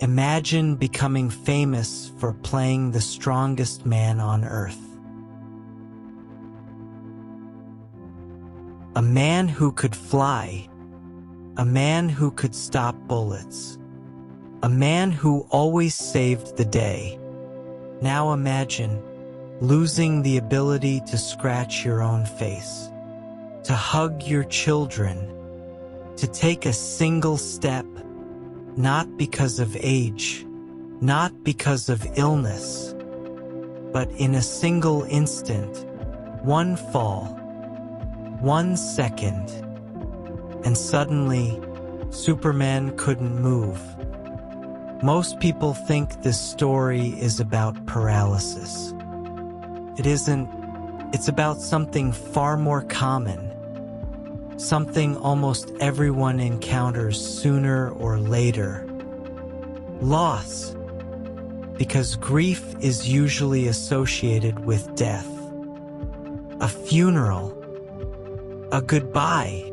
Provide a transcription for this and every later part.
Imagine becoming famous for playing the strongest man on earth. A man who could fly, a man who could stop bullets, a man who always saved the day. Now imagine losing the ability to scratch your own face, to hug your children, to take a single step, not because of age, not because of illness, but in a single instant, one fall, 1 second, and suddenly Superman couldn't move. Most people think this story is about paralysis. It isn't. It's about something far more common, something almost everyone encounters sooner or later. Loss. Because grief is usually associated with death. A funeral. A goodbye.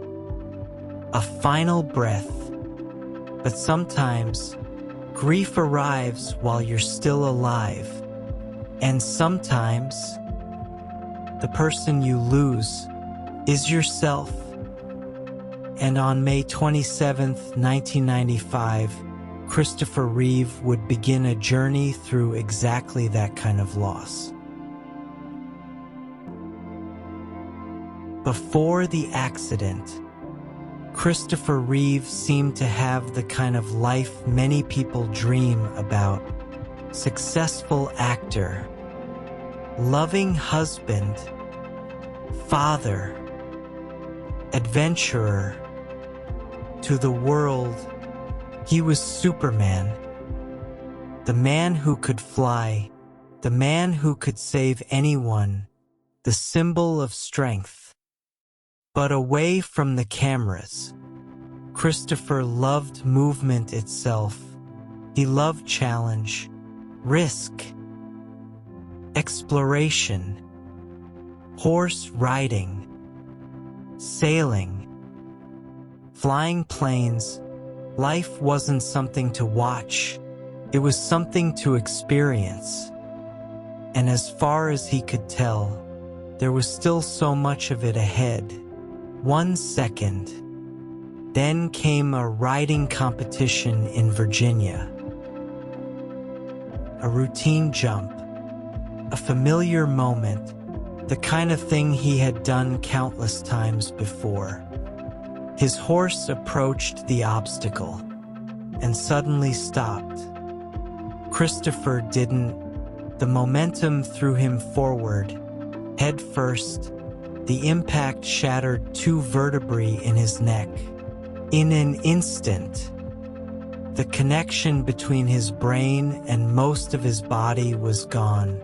A final breath. But sometimes, grief arrives while you're still alive. And sometimes, the person you lose is yourself. And on May 27, 1995, Christopher Reeve would begin a journey through exactly that kind of loss. Before the accident, Christopher Reeve seemed to have the kind of life many people dream about. Successful actor, loving husband, father, adventurer. To the world, he was Superman. The man who could fly, the man who could save anyone, the symbol of strength. But away from the cameras, Christopher loved movement itself. He loved challenge, risk, exploration, horse riding, sailing, flying planes. Life wasn't something to watch, it was something to experience. And as far as he could tell, there was still so much of it ahead. 1 second. Then came a riding competition in Virginia. A routine jump, a familiar moment, the kind of thing he had done countless times before. His horse approached the obstacle and suddenly stopped. Christopher didn't. The momentum threw him forward, head first. The impact shattered 2 vertebrae in his neck. In an instant, the connection between his brain and most of his body was gone.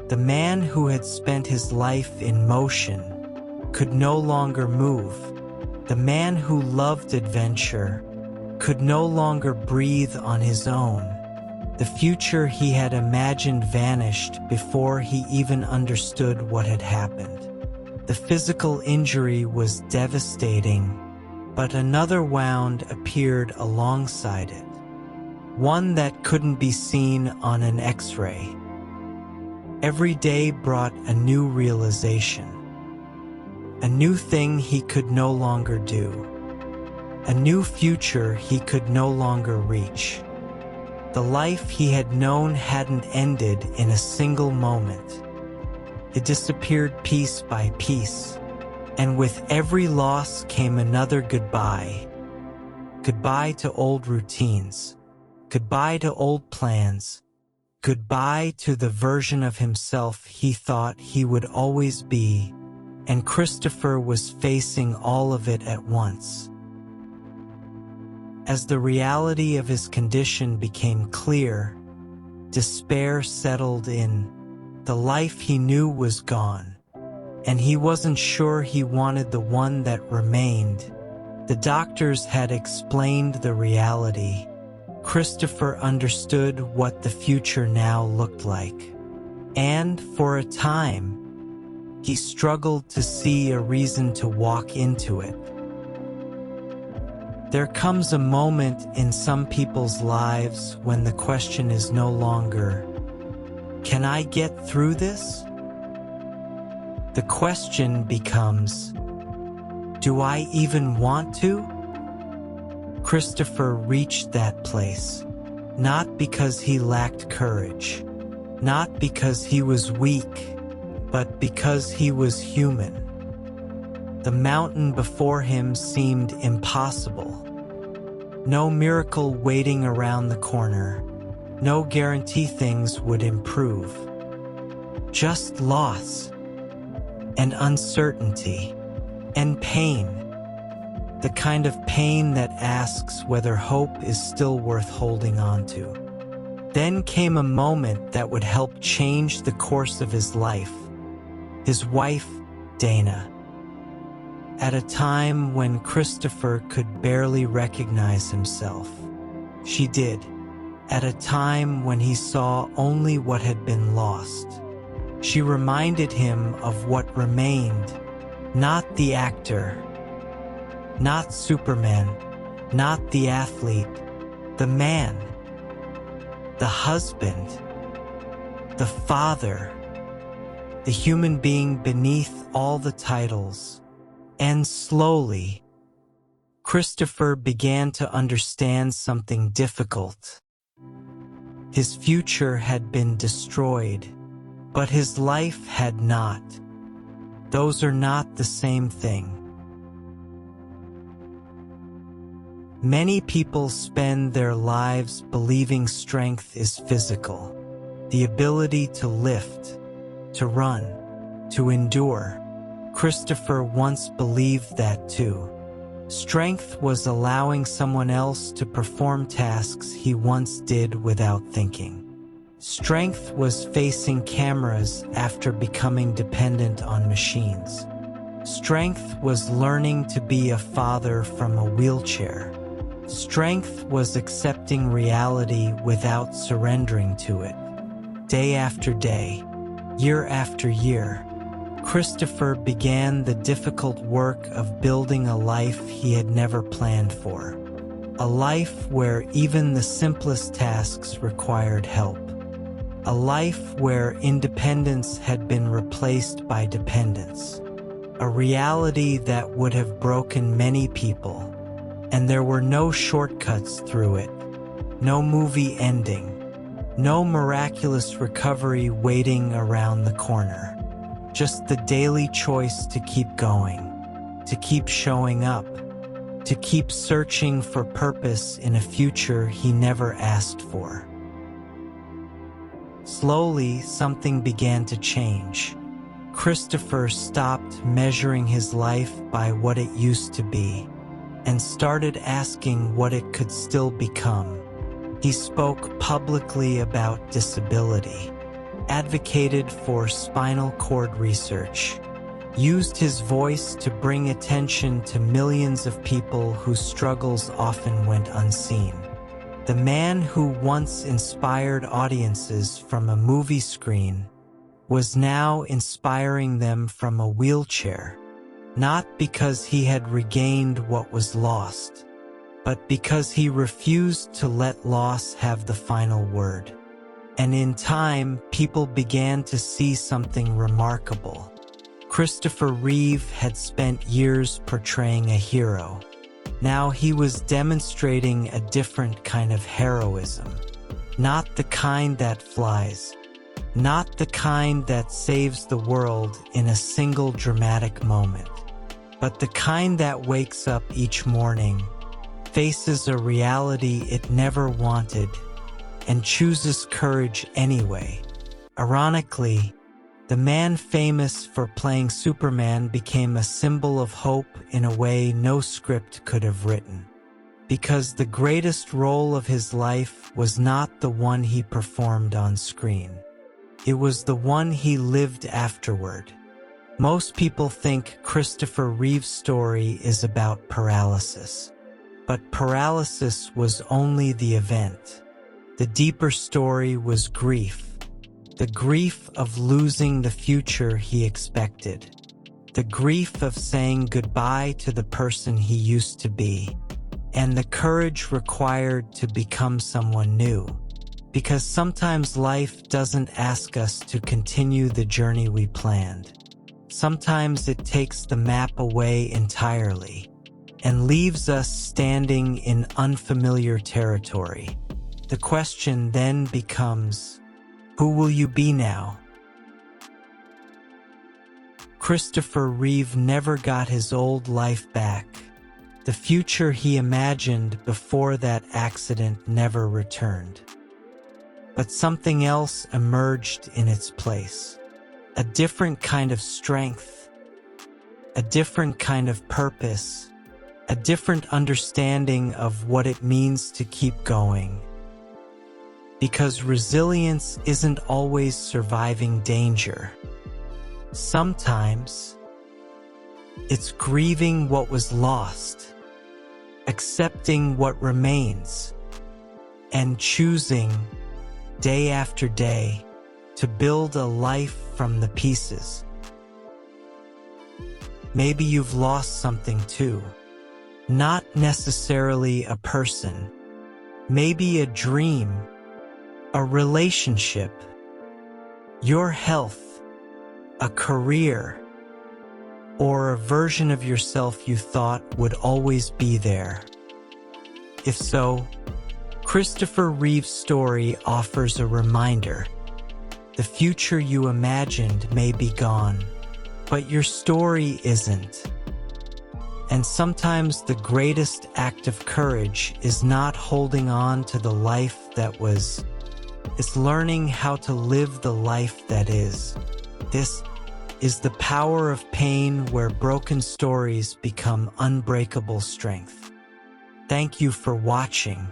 The man who had spent his life in motion could no longer move. The man who loved adventure could no longer breathe on his own. The future he had imagined vanished before he even understood what had happened. The physical injury was devastating, but another wound appeared alongside it. One that couldn't be seen on an X-ray. Every day brought a new realization. A new thing he could no longer do. A new future he could no longer reach. The life he had known hadn't ended in a single moment. It disappeared piece by piece, and with every loss came another goodbye. Goodbye to old routines. Goodbye to old plans. Goodbye to the version of himself he thought he would always be. And Christopher was facing all of it at once. As the reality of his condition became clear, despair settled in. The life he knew was gone, and he wasn't sure he wanted the one that remained. The doctors had explained the reality. Christopher understood what the future now looked like. And for a time, he struggled to see a reason to walk into it. There comes a moment in some people's lives when the question is no longer, "Can I get through this?" The question becomes, "Do I even want to?" Christopher reached that place, not because he lacked courage, not because he was weak, but because he was human. The mountain before him seemed impossible. No miracle waiting around the corner, no guarantee things would improve. Just loss, and uncertainty, and pain. The kind of pain that asks whether hope is still worth holding on to. Then came a moment that would help change the course of his life. His wife, Dana. At a time when Christopher could barely recognize himself. She did. At a time when he saw only what had been lost. She reminded him of what remained, not the actor, not Superman, not the athlete, the man, the husband, the father, the human being beneath all the titles. And slowly, Christopher began to understand something difficult. His future had been destroyed, but his life had not. Those are not the same thing. Many people spend their lives believing strength is physical, the ability to lift, to run, to endure. Christopher once believed that too. Strength was allowing someone else to perform tasks he once did without thinking. Strength was facing cameras after becoming dependent on machines. Strength was learning to be a father from a wheelchair. Strength was accepting reality without surrendering to it. Day after day, year after year, Christopher began the difficult work of building a life he had never planned for. A life where even the simplest tasks required help. A life where independence had been replaced by dependence. A reality that would have broken many people. And there were no shortcuts through it. No movie ending. No miraculous recovery waiting around the corner. Just the daily choice to keep going, to keep showing up, to keep searching for purpose in a future he never asked for. Slowly, something began to change. Christopher stopped measuring his life by what it used to be, and started asking what it could still become. He spoke publicly about disability, advocated for spinal cord research, used his voice to bring attention to millions of people whose struggles often went unseen. The man who once inspired audiences from a movie screen was now inspiring them from a wheelchair, not because he had regained what was lost, but because he refused to let loss have the final word. And in time, people began to see something remarkable. Christopher Reeve had spent years portraying a hero. Now he was demonstrating a different kind of heroism. Not the kind that flies. Not the kind that saves the world in a single dramatic moment. But the kind that wakes up each morning, faces a reality it never wanted, and chooses courage anyway. Ironically, the man famous for playing Superman became a symbol of hope in a way no script could have written. Because the greatest role of his life was not the one he performed on screen. It was the one he lived afterward. Most people think Christopher Reeve's story is about paralysis. But paralysis was only the event. The deeper story was grief. The grief of losing the future he expected. The grief of saying goodbye to the person he used to be. and the courage required to become someone new. Because sometimes life doesn't ask us to continue the journey we planned. Sometimes it takes the map away entirely and leaves us standing in unfamiliar territory. The question then becomes, who will you be now? Christopher Reeve never got his old life back. The future he imagined before that accident never returned. But something else emerged in its place. A different kind of strength, a different kind of purpose, a different understanding of what it means to keep going. Because resilience isn't always surviving danger. Sometimes it's grieving what was lost, accepting what remains, and choosing day after day to build a life from the pieces. Maybe you've lost something too. Not necessarily a person. Maybe a dream, a relationship, your health, a career, or a version of yourself you thought would always be there. If so, Christopher Reeve's story offers a reminder. The future you imagined may be gone, but your story isn't. And sometimes the greatest act of courage is not holding on to the life that was. It's learning how to live the life that is. This is the power of pain, where broken stories become unbreakable strength. Thank you for watching.